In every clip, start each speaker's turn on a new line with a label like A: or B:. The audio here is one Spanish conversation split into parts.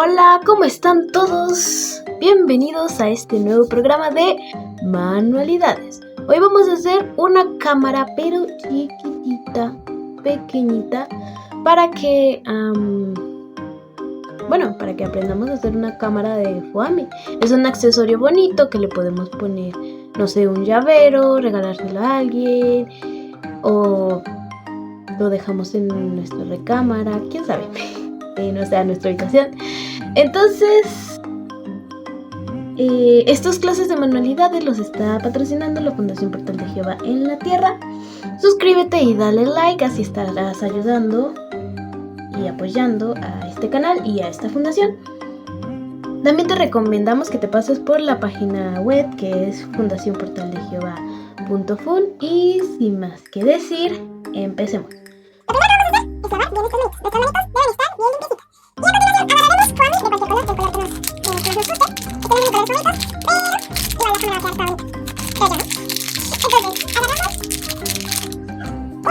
A: Hola, ¿cómo están todos? Bienvenidos a este nuevo programa de manualidades. Hoy vamos a hacer una cámara pero chiquitita, pequeñita, para que aprendamos a hacer una cámara de foamy. Es un accesorio bonito que le podemos poner, no sé, un llavero, regalárselo a alguien o lo dejamos en nuestra recámara, quién sabe, no sé, a nuestra habitación. Entonces, estas clases de manualidades los está patrocinando la Fundación Portal de Jehová en la Tierra. Suscríbete y dale like, así estarás ayudando y apoyando a este canal y a esta fundación. También te recomendamos que te pases por la página web, que es fundacionportaldejehová.fun. Y sin más que decir, empecemos. Lo primero que vamos a hacer es lavar bien estos manitos. Nuestros manitos deben estar bien limpiecitos. Y a continuación agarraremos foamy de cualquier color, del color que nos guste. Igual la cámara va a quedar toda bonita, creo yo, ¿no? Entonces, agarramos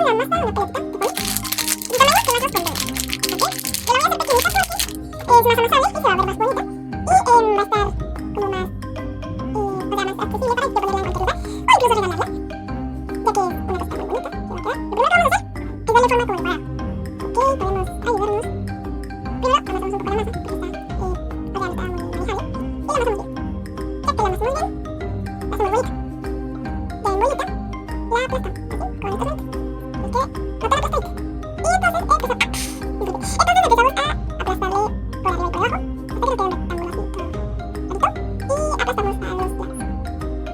A: una masa, una pelotita, ¿ok? Y la vamos a hacer pequeñita porque es más amasable y se va a ver más bonita. Y va a estar como más, más accesible para poderla en cualquier lugar o incluso regalarla, ya que es una cosa muy bonita que va a quedar. Lo primero que vamos a hacer es darle forma como el para. Ok, podemos ayudarnos. Primero amasamos un poco la masa porque está todavía no está muy manejable. Y la amasamos bien. Ya que la amasamos bien, la hacemos bolita. Ya en bolita la aplastamos así, con estos manitos. Así que no tan aplastadita. Y entonces empezamos a aplastarle por arriba y por abajo hasta que nos quede un rectángulo así todo bonito. Y aplastamos a los lados. Y ya tenemos la base de nuestra cama.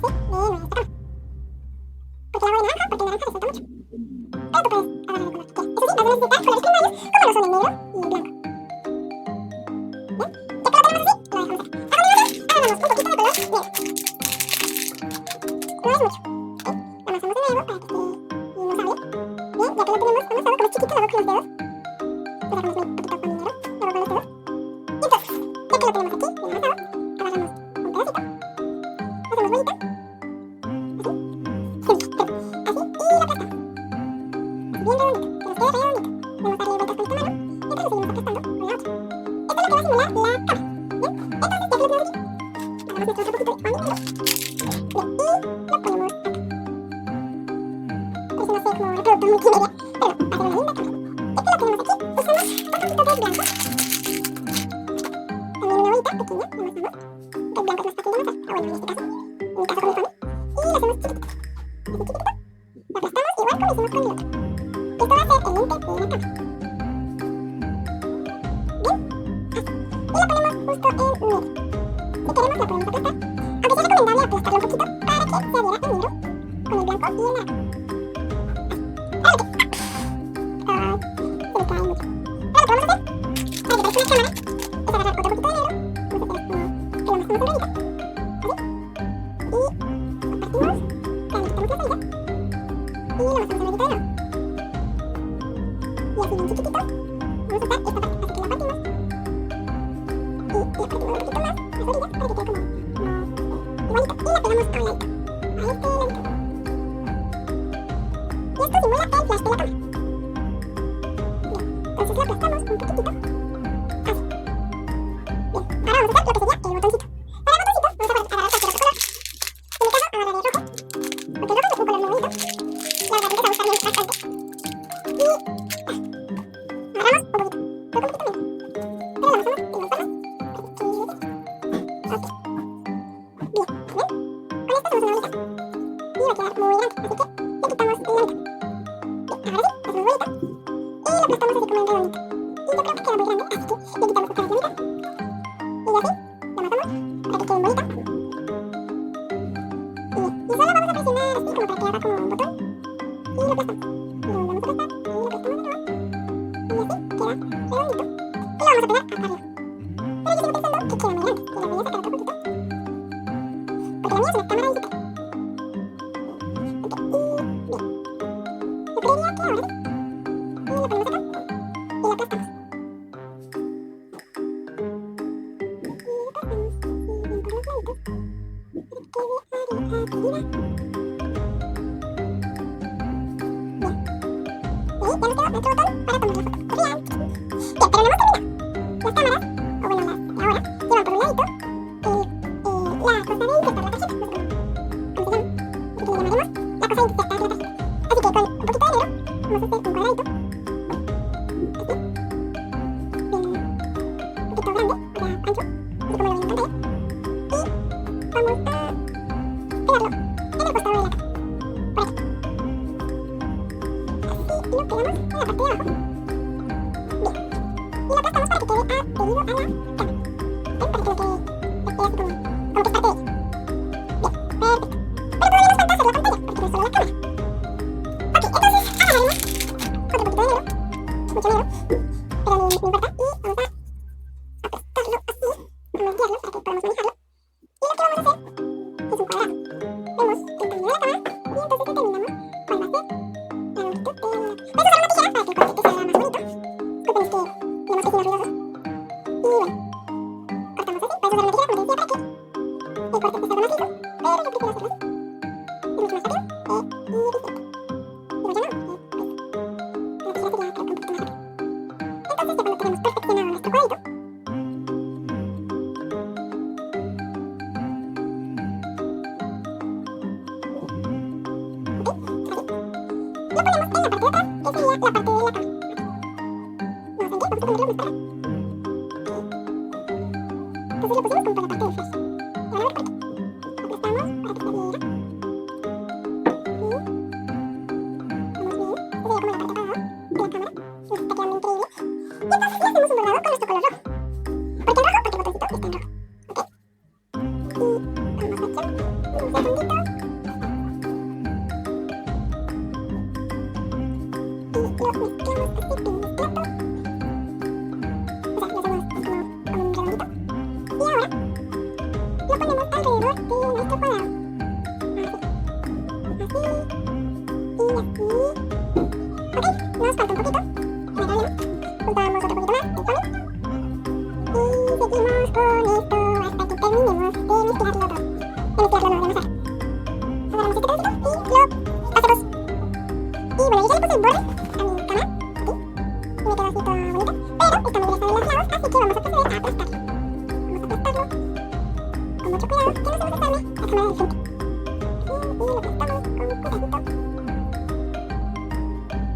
A: Porque la hago de naranja, porque el naranja resalta mucho. Pero tú puedes agarrar el color que quieras. Eso sí, vas a necesitar colores primarios como lo son el negro y el blanco. ¿Bien? Ya que lo tenemos así, lo dejamos acá. A continuación, agarramos un poquito de color negro. No es mucho. ¿Ok? Lo amasamos de nuevo para que quede más sable. Bien, ya que lo tenemos amasado, como es chiquito, lo hago con los dedos. Le sacamos un poquito con el negro, luego con los dedos. Y entonces, ya que lo tenemos aquí, bien amasado, agarramos un pedacito, hacemos bolita, así, así, y lo aplastamos. Bien redondito, que nos quede redondito. Podemos darle vueltas con esta mano, mientras lo seguimos aplastando con la otra. Esto es lo que va a simular la cámara. Bien, entonces, ya que lo tenemos aquí, agarramos nuestro otro poquito de foamy negro. Bien, y lo ponemos acá. Por eso no sé cómo reproductor multimedia, pero no, va a ser una linda cámara. Ya que lo tenemos aquí, usamos un poquito de blanco. También una bolita pequeña, la amasamos. El blanco es más fácil de amasar, bueno, en este caso, como el foamy, y lo hacemos chiquitito. Así chiquitito, lo aplastamos igual como hicimos con el otro. Esto va a ser el lente de la cámara. Bien, así. Y lo ponemos justo en medio. Si queremos lo podemos aplastar, aunque sea recomendable aplastarlo un poquito para que se adhiera el negro con el blanco y el naranja. Ay, se me cae mucho. Ahora lo que vamos a hacer, para que parezca una cámara, es agarrar otro poquito de negro, vamos a hacer como que lo amasamos en ruedita, así, y lo partimos, para que quitamos la salida, y lo amasamos en ruedita de nuevo. Y así bien chiquitito, vamos a usar esta parte, así que la partimos, y la partimos un poquito más, las orillas, para que quede como igualito, y la pegamos a un ladito, a este ladito. Y esto simula el flash de la cámara. Entonces lo aplastamos un poquitito. Así. Bien. Ahora vamos a hacer lo que sería el botoncito. Para el botoncito vamos a agarrar cualquier otro color. En mi caso agarraré el rojo, porque el rojo es un color muy bonito. La verdad es que me gusta bien bastante. Y agarramos un poquito. Pero un poquito menos. Pero lo amasamos en las palmas para que quede así. Ok. Bien. ¿Ven? Con esto hacemos una bolita. Y va a quedar muy grande, así que le quitamos la mitad. Bien, ahora sí, hacemos bolita. Y lo aplastamos así como en redondito. Y yo creo que queda muy grande, así que le quitamos otra vez la mitad. Y así, lo amasamos para que quede bonita. Y solo vamos a presionar así como para que haga como un botón. Y lo aplastamos. Y lo volvemos a aplastar. Y lo aplastamos de nuevo. Y así queda redondito. Y lo vamos a pegar acá arriba. Pero yo sigo pensando que queda muy grande. Y le voy a sacar otro poquito. Porque la mía es una cámara digital. Ok, y bien. Yo creería que ahora sí. Y lo ponemos acá. Y lo aplastamos. Y lo aplastamos así bien por los laditos. Para que quede arriba. Bien. Y ahí ya nos quedó nuestro botón para tomar la foto. Bien, pero no hemos terminado. cámaras, o bueno, la hora, llevan por un ladito la cosa de insertar la tarjeta, no sé cómo se llama, así que le llamaremos la cosa de insertar la tarjeta. Así que con un poquito de dinero vamos a hacer un cuadradito, así, bien, un poquito grande, o sea, ancho, así como lo ven en pantalla, y vamos a pegarlo en el costado de la caja, por aquí. Así lo pegamos en la parte de abajo. Bien. Y lo aplastamos para que quede adherido a la cama. ¿Ven? Para que no quede así como que es parte de ella. Bien, perfecto. Pero todavía nos falta hacer la pantalla, porque no es solo la cámara. Ok, entonces agarraremos otro poquito de negro, mucho negro, pero no importa, y vamos a aplastarlo así, a moldearlo para que podamos manejarlo. Y lo que vamos a hacer es un cuadrado. Vemos el tamaño de la cama y entonces determinamos cuál va a ser la longitud de la... Puedes usar una tijera para que el corte te salga más bonito. Disculpen, es que tenemos vecinos ruidosos. Y bueno, cortamos así. Puedes usar una tijera, como te decía, para que el corte te salga más liso, pero yo prefiero hacerlo así. Es mucho más rápido y eficiente. Digo yo no, pues la tijera sería creo que un poquito más rápido. Entonces ya cuando tenemos perfeccionado nuestro cuadrito, lo ponemos en la parte de atrás, que sería la parte de la cama. Vamos a sentir, vamos a ponerlo más para acá. Entonces lo pusimos como por la parte del flash. Y ahora por aquí. Aplastamos para que se adhiera. Y vamos bien. Esa sería como la parte de abajo de la cámara. Nos está quedando increíble. Y entonces le hacemos un bordado con nuestro color rojo. ¿Por qué en rojo? Porque el botoncito está en rojo. ¿Ok? Y vamos a echar un segundito. Y lo mezclamos así en un plato. O sea, lo hacemos como un redondito. Y ahora lo ponemos alrededor de nuestro cuadrado. Así. Así. Y así. Ok, nos falta un poquito. Regalemos. Juntamos otro poquito más el polen. Y seguimos con esto hasta que terminemos de mezclarlo todo. De mezclarlo, no, de amasar. Agarramos este pedacito y lo pasamos. Y bueno, yo ya le puse el borde a mi cama, aquí, y me quedó así todo bonito, pero está muy grueso de los lados, así que vamos a proceder a aplastarlo. Vamos a aplastarlo con mucho cuidado, que no se nos desarme la cámara del frente. Y lo aplastamos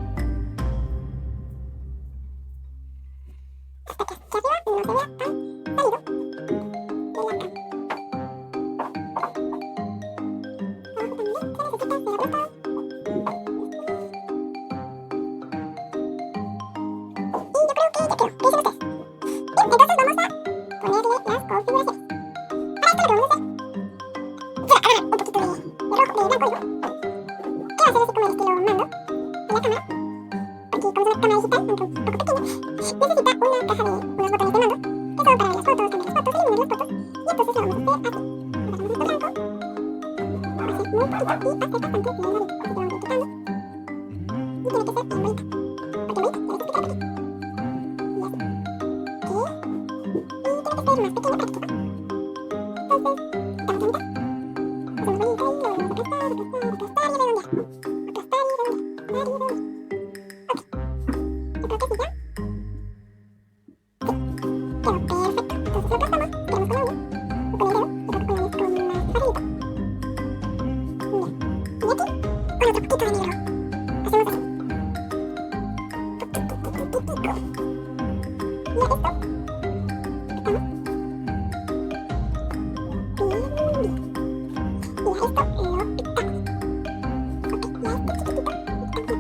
A: con cuidadito. Hasta que aquí arriba no se vea tan salido de la cama. Abajo también se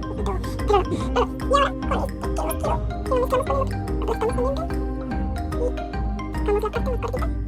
A: necesita ser aplastado. Vamos a la parte más cortita.